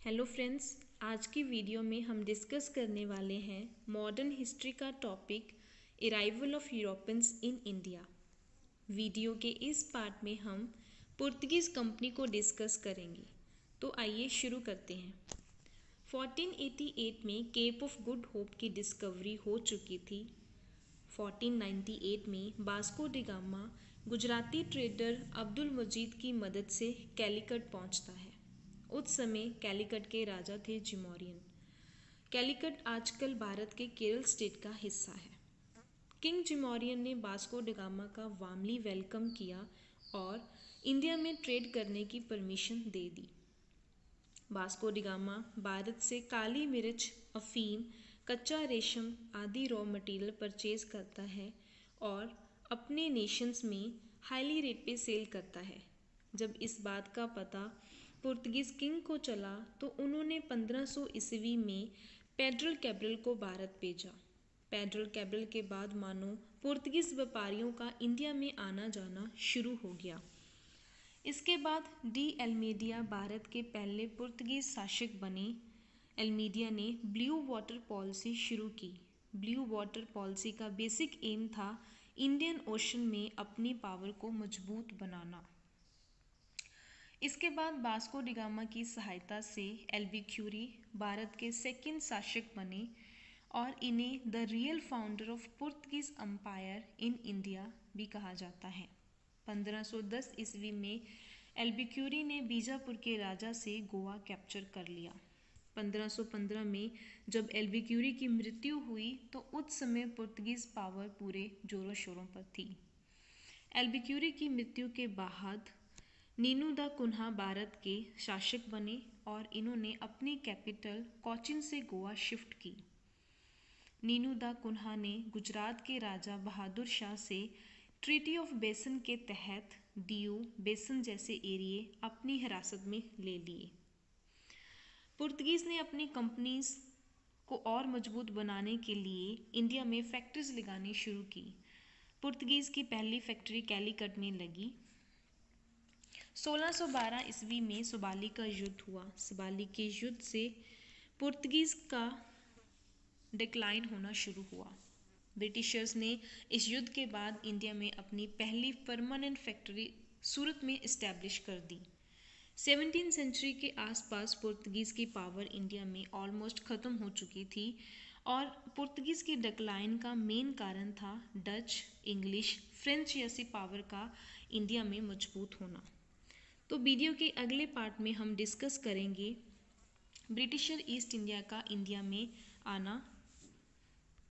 Hello friends, आज की video में हम डिस्कस करने वाले हैं मॉडर्न हिस्ट्री का topic arrival of Europeans in India. Video के इस पार्ट में हम पुर्तगीज़ कंपनी को डिस्कस करेंगे। तो आइए शुरू करते हैं। 1488 में केप ऑफ गुड होप की डिस्कवरी हो चुकी थी। 1498 में Vasco da Gama Gujarati trader Abdul Majid की मदद से कैलीकट पहुंचता है। उस समय कैलीकट के राजा थे जिमोरियन। कैलीकट आजकल भारत के केरल स्टेट का हिस्सा है। किंग जिमोरियन ने वास्को डी गामा का वार्मली वेलकम किया और इंडिया में ट्रेड करने की परमिशन दे दी। वास्को डी गामा भारत से काली मिर्च, अफीम, कच्चा रेशम आदि रॉ मटेरियल परचेज करता है और अपने नेशंस में हाईली रेट पे सेल करता है। जब इस बात का पता पुर्तगीज़ किंग को चला तो उन्होंने 1500 ईस्वी में पेड्रल कैब्रल को भारत भेजा। पेड्रल कैब्रल के बाद मानो पुर्तगीज़ व्यापारियों का इंडिया में आना जाना शुरू हो गया। इसके बाद डी एल्मेडिया भारत के पहले पुर्तगीज़ शासक बने। एल्मेडिया ने ब्लू वाटर पॉलिसी शुरू की। ब्लू वाटर पॉलिसी का बेसिक एम था इंडियन ओशन में अपनी पावर को मजबूत बनाना। इसके बाद वास्को डी गामा की सहायता से एल्बुक्यूरी भारत के सेकंड शासक बने और इन्हें the real founder of Portuguese empire in India भी कहा जाता है। 1510 ईस्वी में एल्बुक्यूरी ने बीजापुर के राजा से गोवा कैप्चर कर लिया। 1515 में जब एल्बुक्यूरी की मृत्यु हुई तो उस समय पुर्तगीज पावर पूरे जोरों शोरों पर थी। एल्बुक्यूरी की मृत्यु के बाद नीनू दा कुन्हा भारत के शासक बने और इन्होंने अपनी कैपिटल कोचिन से गोवा शिफ्ट की। नीनू दा कुन्हा ने गुजरात के राजा बहादुर शाह से ट्रीटी ऑफ बेसन के तहत दियो, बेसन जैसे एरिए अपनी हिरासत में ले लिए। पुर्तगीज़ ने अपनी कंपनीज को और मजबूत बनाने के लिए इंडिया में फैक्ट्रीज लगानी शुरू की। पुर्तगीज़ की पहली फैक्ट्री कैलीकट में लगी। 1612 ईस्वी में सुबाली का युद्ध हुआ। सुबाली के युद्ध से पुर्तगीज़ का डिक्लाइन होना शुरू हुआ। ब्रिटिशर्स ने इस युद्ध के बाद इंडिया में अपनी पहली परमानेंट फैक्ट्री सूरत में इस्टेब्लिश कर दी। 17वीं सेंचुरी के आसपास पुर्तगीज़ की पावर इंडिया में ऑलमोस्ट ख़त्म हो चुकी थी और पुर्तगीज़ की डिक्लाइन का मेन कारण था डच, इंग्लिश, फ्रेंच जैसी पावर का इंडिया में मजबूत होना। तो वीडियो के अगले पार्ट में हम डिस्कस करेंगे ब्रिटिशर ईस्ट इंडिया का इंडिया में आना